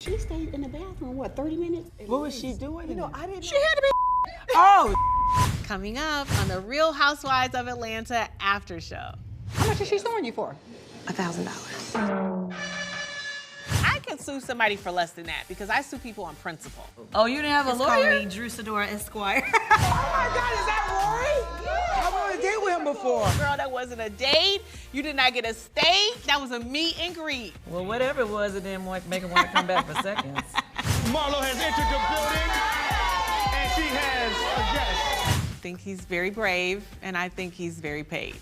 She stayed in the bathroom, what, 30 minutes? What was she doing? You know, I didn't. She had to be. Oh. Coming up on the Real Housewives of Atlanta after show. How much is she suing you for? $1,000. I can sue somebody for less than that because I sue people on principle. Oh, you didn't have a lawyer? Call me Drew Sidora Esquire. Oh my God, is that Rory? Yeah. I went on a date with him before. Girl, that wasn't a date. You did not get a steak. That was a meet and greet. Well, whatever it was, it didn't make him want to come back for seconds. Marlo has entered the building, and she has a guest. I think he's very brave, and I think he's very paid.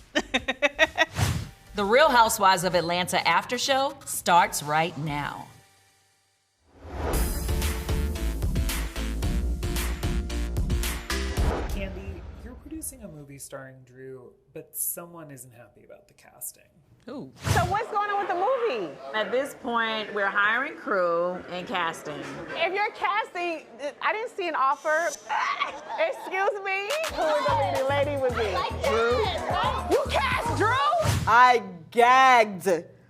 The Real Housewives of Atlanta after show starts right now. Kandi, you're producing a movie starring Drew, but someone isn't happy about the casting. Ooh. So what's going on with the movie? At this point, we're hiring crew and casting. If you're casting, I didn't see an offer. Excuse me? Who would the leading lady would be? Drew? You cast Drew? I gagged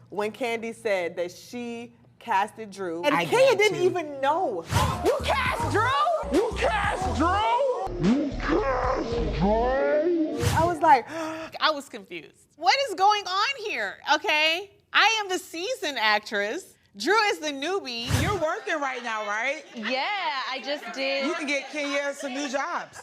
when Kandi said that she casted Drew. And Kenya didn't even know. You cast Drew? You cast Drew? You cast Drew? I was like, I was confused. What is going on here, okay? I am the seasoned actress. Drew is the newbie. You're working right now, right? Yeah, I just did. You can get Kenya some new jobs.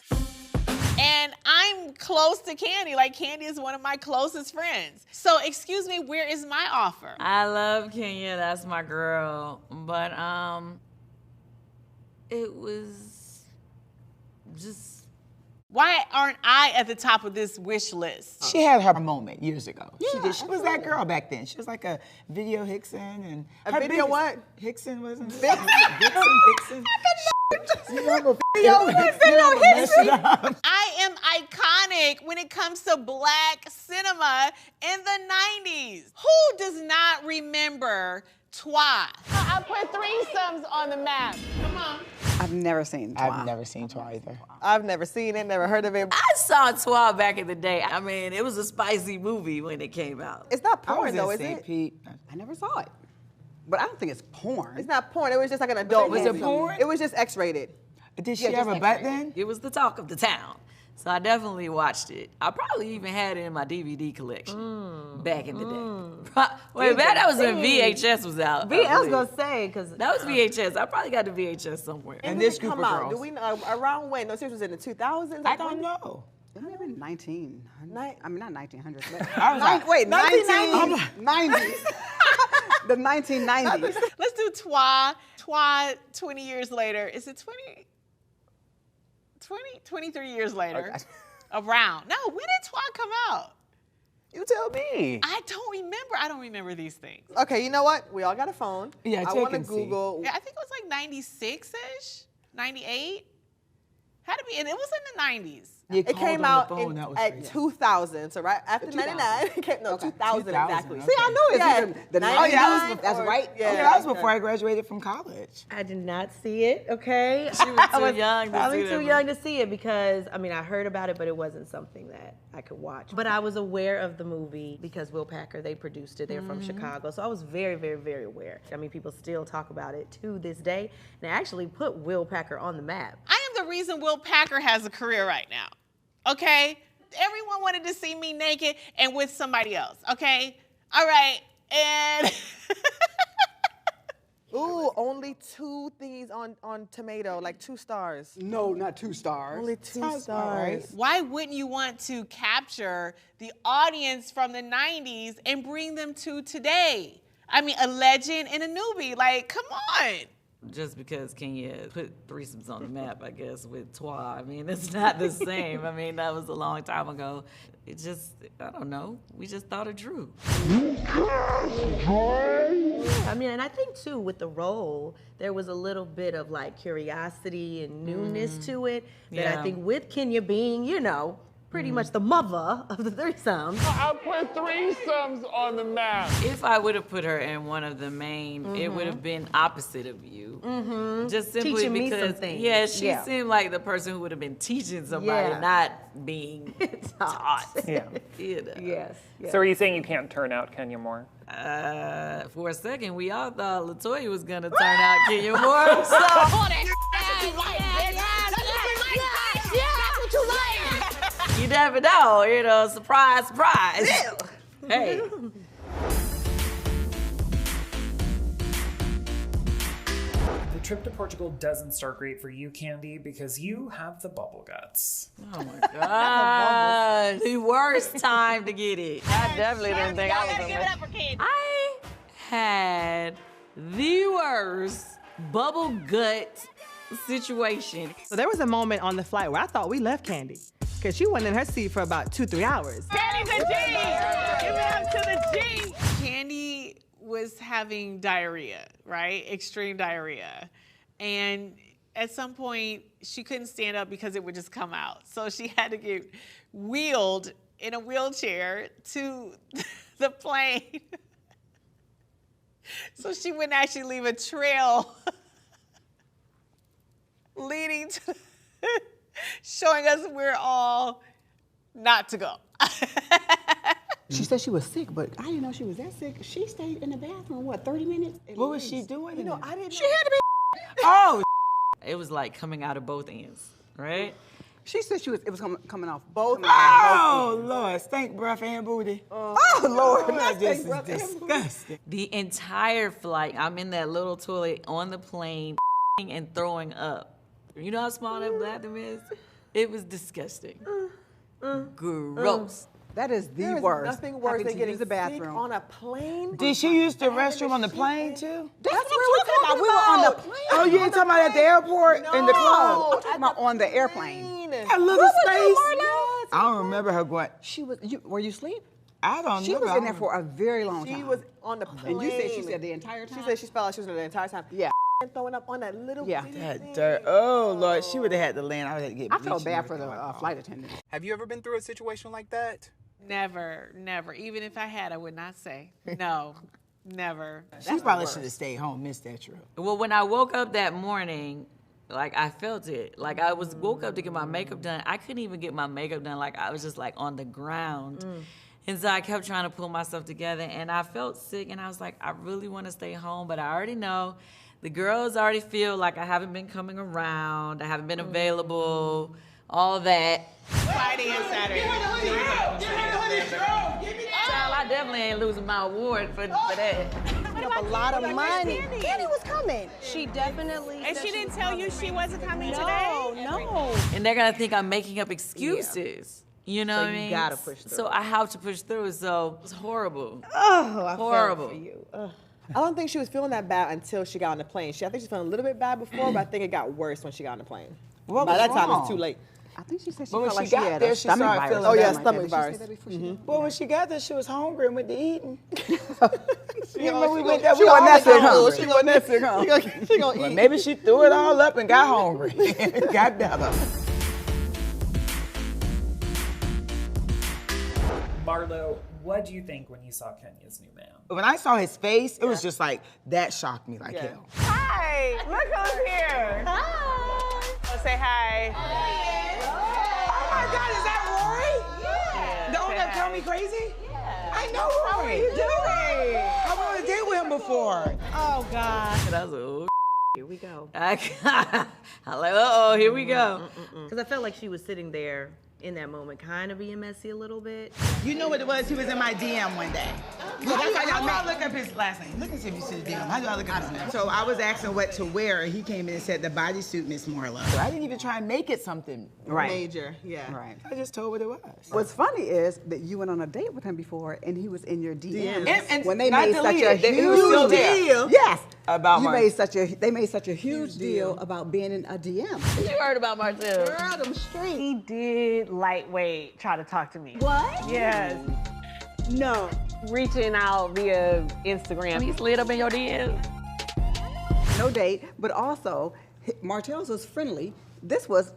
And I'm close to Kandi. Like, Kandi is one of my closest friends. So, excuse me, where is my offer? I love Kenya, that's my girl. But, it was just... Why aren't I at the top of this wish list? She had her moment years ago. Yeah, she did. She was that girl back then. She was like a video Hickson and a video what? Hickson wasn't it? Vixen. You remember video Hickson? I am iconic when it comes to black cinema in the 90s. Who does not remember Todd? I put threesomes on the map. Come on. I've never seen Twa. I've never seen Twa either. I've never seen it, never heard of it. I saw Twa back in the day. I mean, it was a spicy movie when it came out. It's not I was porn in though, is St. it? Pete. I never saw it. But I don't think it's porn. It's not porn. It was just like an adult Was it movie. porn? It was just X-rated. Did she have a butt then? It was the talk of the town. So I definitely watched it. I probably even had it in my DVD collection back in the day. Wait, that was when VHS was out. I was gonna say, because that was VHS. I probably got the VHS somewhere. And this group of girls. Do we know around when? No, seriously, was in the 2000s? I don't know. It might have been 1900. I mean, not 1900s, but I was like, wait, 1990s. The 1990s. Let's do Twa 20 years later. Is it 23 years later. Okay. Around. No, when did Twa come out? You tell me. I don't remember. I don't remember these things. Okay, you know what? We all got a phone. Yeah, I check want to and see. Google. Yeah, I think it was like 96-ish, 98. Had to be, and it was in the 90s. It came out at crazy. 2000, so right after 99, it came, no, 2000 exactly. okay. See, I know it's either the 90s. Oh, yeah, That's right. Yeah, that was before I graduated from college. I did not see it, okay? She was too young to see I was that too movie. young to see it because, I mean, I heard about it, but it wasn't something that I could watch. But I was aware of the movie because Will Packer, they produced it. They're from Chicago. So I was very, very, very aware. I mean, people still talk about it to this day. And they actually put Will Packer on the map. I am the reason Will Packer has a career right now. Okay? Everyone wanted to see me naked and with somebody else, okay? All right, and... Ooh, only 2 things on Tomato, like 2 stars. No, not 2 stars. Only 2 Sounds about right. stars. Why wouldn't you want to capture the audience from the 90s and bring them to today? I mean, a legend and a newbie, like, come on. Just because Kenya put threesomes on the map, I guess, with Twa. I mean, it's not the same. I mean, that was a long time ago. It just, I don't know. We just thought of Drew. I mean, and I think too, with the role, there was a little bit of like curiosity and newness to it that I think with Kenya being, you know, pretty much the mother of the threesomes. I put threesomes on the map. If I would have put her in one of the main, it would have been opposite of you. Just simply Teaching me because, some things. yeah, she Yeah. seemed like the person who would have been teaching somebody, Yeah. not being taught. Yeah. You know? Yes. So are you saying you can't turn out Kenya Moore? For a second, we all thought LaToya was gonna turn out Kenya Moore. So you never know, you know. Surprise, surprise. Hey. The trip to Portugal doesn't start great for you, Kandi, because you have the bubble guts. Oh my God. The worst time to get it. I definitely didn't think I was Give it up for Kandi. I had the worst bubble gut situation. So there was a moment on the flight where I thought we left Kandi, because she wasn't in her seat for about 2-3 hours. Kandi's a G! Give it up to the G! Kandi was having diarrhea, right? Extreme diarrhea. And at some point, she couldn't stand up because it would just come out. So she had to get wheeled in a wheelchair to the plane. So she wouldn't actually leave a trail leading to showing us where all not to go. She said she was sick, but I didn't know she was that sick. She stayed in the bathroom, what, 30 minutes? What was she doing? You know, I didn't. She had to be. Oh, It was like coming out of both ends, right? She said it was coming off both. oh, Lord, stink breath and booty. Oh, Lord. That just is disgusting. The entire flight, I'm in that little toilet on the plane and throwing up. You know how small that bathroom is? It was disgusting. Gross. That is the There is worst. nothing worse Having than to getting use the sick bathroom. on a plane. Did she use the restroom on the plane too? That's what we're talking about. We were on the plane. Oh, you ain't talking about at the airport in the club? I'm talking about on the airplane. That little space. I don't remember her going. She was. Were you asleep? I don't know. She was in there for a very long time. She was on the plane. And you said she said the entire time. She said she felt like she was in there the entire time. Yeah. And throwing up on that little Yeah. bitty That thing. dirt. Oh, Lord. She would have had to land. I would have had to get I felt bleaching bad for the water. flight attendant. Have you ever been through a situation like that? Never, never. Even if I had, I would not say. No, never. She probably should have stayed home, missed that trip. Well, when I woke up that morning, like I felt it. Like I woke up to get my makeup done. I couldn't even get my makeup done. Like I was just like on the ground. And so I kept trying to pull myself together and I felt sick and I was like, I really want to stay home, but I already know the girls already feel like I haven't been coming around. I haven't been available, all that. Friday and Saturday. Child, I definitely ain't losing my award for that. Up a lot of money. Kandi was coming. She definitely. And she didn't tell you she wasn't coming No, today? no. And they're gonna think I'm making up excuses. You know So what I you mean? gotta push through. So I have to push through. So it's horrible. Oh, I Horrible. felt for you. Ugh. I don't think she was feeling that bad until she got on the plane. I think she was feeling a little bit bad before, but I think it got worse when she got on the plane. What By was that time, wrong? it's too late. I think she said she But when felt like she she got had there, a she stomach started virus. feeling Oh, yeah, bad. stomach Did she virus. say that before she went? Well, when she got there, she was hungry and went to eating. She Remember we gonna- went there, she we wasn't all that sick, got huh? hungry. She wasn't that sick, huh? She gonna Well, eat. maybe she threw it all up and got hungry. Got better. Marlo, what do you think when you saw Kenya's new man? When I saw his face, it was just like, that shocked me like Yeah. hell. Hi, look who's here. Hi. Oh, say hi. Oh my God, is that Rory? Yeah. The one say that hi. called me crazy? I know How are Rory. you doing? I went on a date with him before. Oh God. And I was like, oh, Here we go. I'm like, uh-oh, here we go. Because I felt like she was sitting there in that moment, kind of being messy a little bit. You know what it was? He was in my DM one day. How do I look up his last name? Look and see if you see the DM. How do I look up his name? So I was asking what to wear, and he came in and said the bodysuit, Miss Marlo. So I didn't even try and make it something Major, yeah. Right. I just told what it was. What's funny is that you went on a date with him before, and he was in your DMs And when they not made such a deleted. It was still huge there. deal. Yes. About you Martell. they made such a huge deal about being in a DM. You heard about Martell. Girl, them straight. He did lightweight try to talk to me. What? Yes. No. Reaching out via Instagram. He slid up in your DMs. No date, but also Martell's was friendly. This was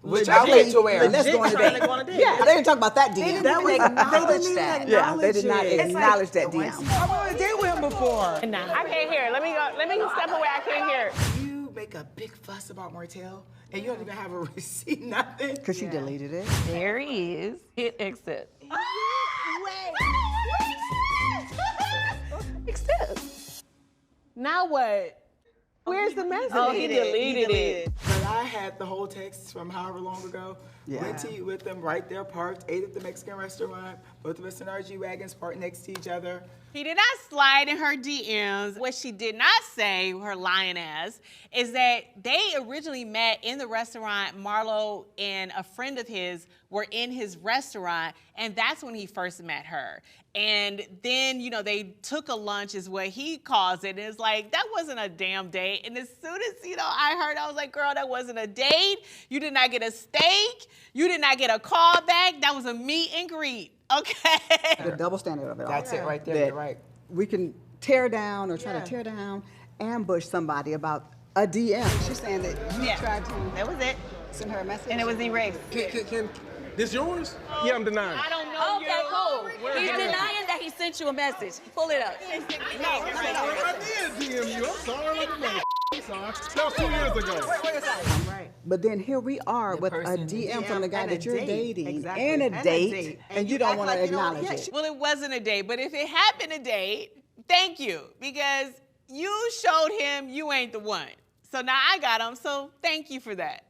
Which I went to where. Let's go on a trying date. to go on a date. Yeah, they didn't talk about that DM. They didn't even acknowledge that. Yeah, they did not acknowledge that DM. I went on a date with him before. I can't hear. Let me go. Let me step away. I can't hear. You make a big fuss about Martell, and you don't even have a receipt, nothing. Because she deleted it. There he is. Hit exit. Accept. Now what? Where's the message? Oh, he deleted it. But I had the whole text from however long ago. Yeah. Went to eat with them right there, parked, ate at the Mexican restaurant, both of us in our G-Wagons parked next to each other. He did not slide in her DMs. What she did not say, her lying ass, is that they originally met in the restaurant. Marlo and a friend of his were in his restaurant, and that's when he first met her. And then, you know, they took a lunch is what he calls it. And it's like, that wasn't a damn date. And as soon as, you know, I heard, I was like, girl, that wasn't a date. You did not get a steak. You did not get a call back. That was a meet and greet. Okay. The double standard of it all. That's it right there, you're right. We can tear down or try to tear down, ambush somebody about a DM. She's saying that you tried to. That was it. Send her a message. And it was erased. Can this yours? Yeah, I'm denying. I don't know. Okay, cool. He's denying that he sent you a message. Pull it up. I did DM you. I'm sorry. I'm sorry. That was 2 years ago. But then here we are with a DM from the guy that you're dating and a date, and you don't want to acknowledge it. Well, it wasn't a date, but if it had been a date, thank you, because you showed him you ain't the one. So now I got him, so thank you for that.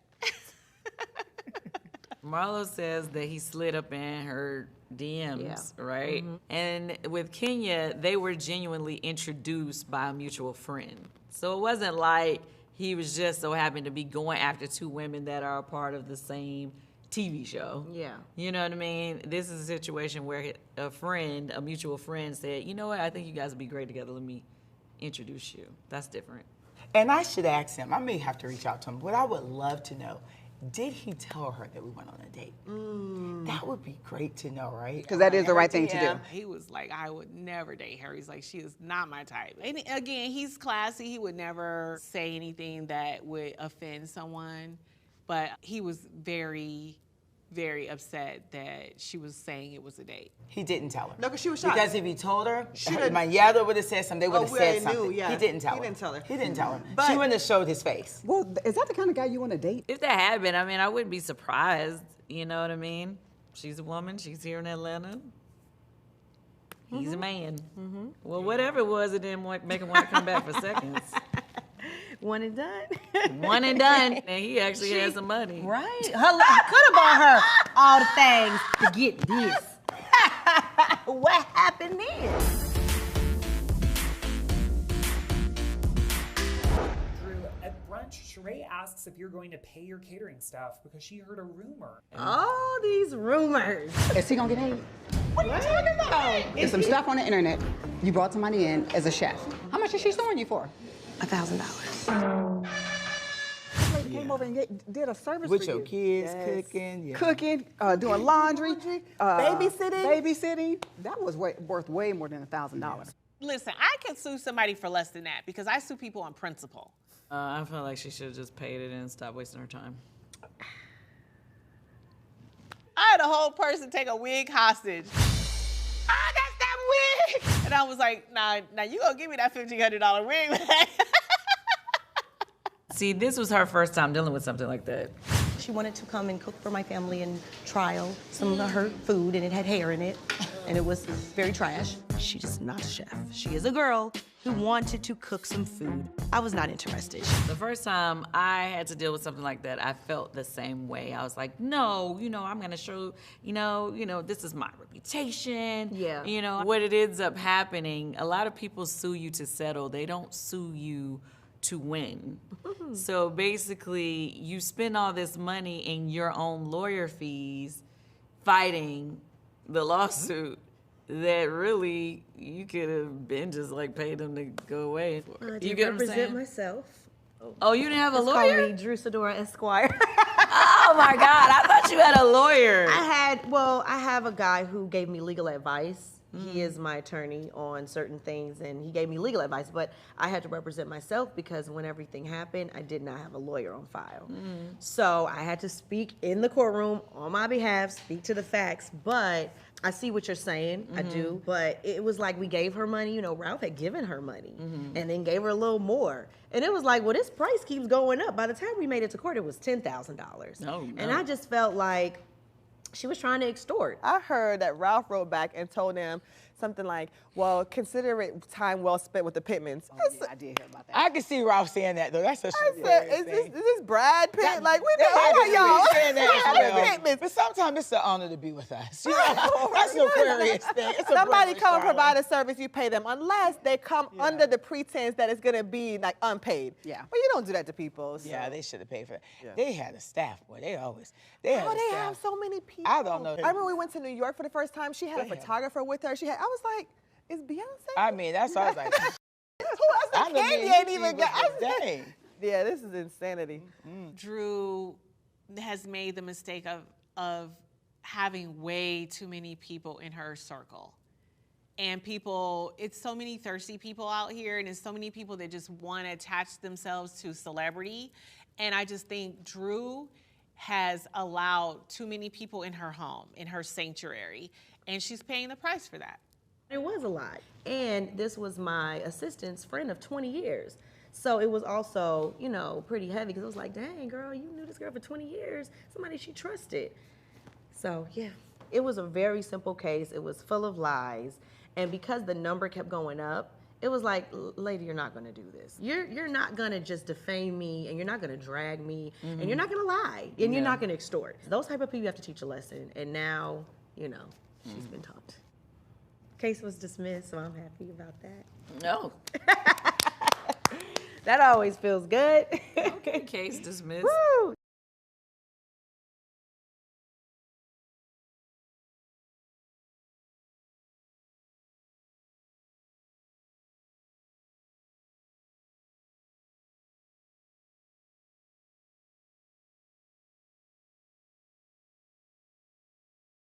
Marlo says that he slid up in her DMs, right? Mm-hmm. And with Kenya, they were genuinely introduced by a mutual friend. So it wasn't like he was just so happened to be going after two women that are a part of the same TV show. Yeah. You know what I mean? This is a situation where a friend, a mutual friend said, you know what, I think you guys would be great together. Let me introduce you. That's different. And I should ask him, I may have to reach out to him, but I would love to know, did he tell her that we went on a date? That would be great to know, right? Because that is the right thing to do. He was like, I would never date her. He's like, she is not my type. And again, he's classy. He would never say anything that would offend someone. But he was very, very upset that she was saying it was a date. He didn't tell her. No, because she was shocked. Because if he told her, Monyetta would have said something. They would have said something. Knew, yeah. He didn't tell her. He didn't tell her. He didn't tell her. But she wouldn't have showed his face. Well, is that the kind of guy you want to date? If that had been, I mean, I wouldn't be surprised. You know what I mean? She's a woman. She's here in Atlanta. He's a man. Well, whatever it was, it didn't make him want to come back for seconds. One and done. One and done. And he actually had some money. Right. I could have bought her all the things to get this. What happened then? Drew, at brunch, Shereé asks if you're going to pay your catering staff because she heard a rumor. All these rumors. Is he gonna get paid? What are you talking about? There's some stuff on the internet. You brought somebody in as a chef. How much is she suing you for? $1,000. This lady came over and did a service With for your you. kids, cooking. Yeah. Cooking, doing laundry, babysitting. Babysitting. That was worth way more than $1,000. Listen, I could sue somebody for less than that because I sue people on principle. I feel like she should have just paid it and stopped wasting her time. I had a whole person take a wig hostage. Ah, that's that wig! And I was like, nah, you gonna give me that $1,500 wig back. See, this was her first time dealing with something like that. She wanted to come and cook for my family and trial some of her food, and it had hair in it, and it was very trash. She is not a chef. She is a girl who wanted to cook some food. I was not interested. The first time I had to deal with something like that, I felt the same way. I was like, no, I'm gonna show, this is my reputation. Yeah. What it ends up happening, a lot of people sue you to settle. They don't sue you to win. So basically, you spend all this money in your own lawyer fees fighting the lawsuit that really you could have been just like paid them to go away. I You did get what I'm represent saying? myself. Oh, you didn't have a It's lawyer? called me Drew Sidora Esquire. Oh my God, I thought you had a lawyer. I have a guy who gave me legal advice He is my attorney on certain things, and he gave me legal advice, but I had to represent myself because when everything happened, I did not have a lawyer on file. So I had to speak in the courtroom on my behalf, speak to the facts, but I see what you're saying, I do, but it was like we gave her money, you know, Ralph had given her money, and then gave her a little more. And it was like, well, this price keeps going up. By the time we made it to court, it was $10,000. Oh, no. And I just felt like she was trying to extort. I heard that Ralph wrote back and told him something like, well, consider it time well spent with the Pittmans. Oh, yeah, I did hear about that. I can see Ralph saying that, though. That's a I said, is this Brad Pitt? That, like, we know who y'all. Saying that Pittmans. But sometimes it's an honor to be with us. You know, that's an Aquarius thing. It's Somebody come and provide a service, you pay them, unless they come under the pretense that it's going to be like unpaid. Yeah. But you don't do that to people. So. Yeah, they should have paid for it. Yeah. They had a staff, boy. They had they have so many people. I don't know. I remember we went to New York for the first time. She had a photographer with her. I was like, is Beyonce? I mean, that's why I was like, I was like, Kandi ain't even got. Dang. Yeah, this is insanity. Drew has made the mistake of having way too many people in her circle. And people, it's so many thirsty people out here, and it's so many people that just want to attach themselves to celebrity. And I just think Drew has allowed too many people in her home, in her sanctuary, and she's paying the price for that. It was a lot. And this was my assistant's friend of 20 years. So it was also, you know, pretty heavy because it was like, dang, girl, you knew this girl for 20 years, somebody she trusted. So, yeah, it was a very simple case. It was full of lies. And because the number kept going up, it was like, lady, you're not going to do this. You're not going to just defame me, and you're not going to drag me, and you're not going to lie, and you're not going to extort. Those type of people you have to teach a lesson. And now, you know, she's been taught. Case was dismissed, so I'm happy about that. No. That always feels good. Okay, case dismissed. Woo!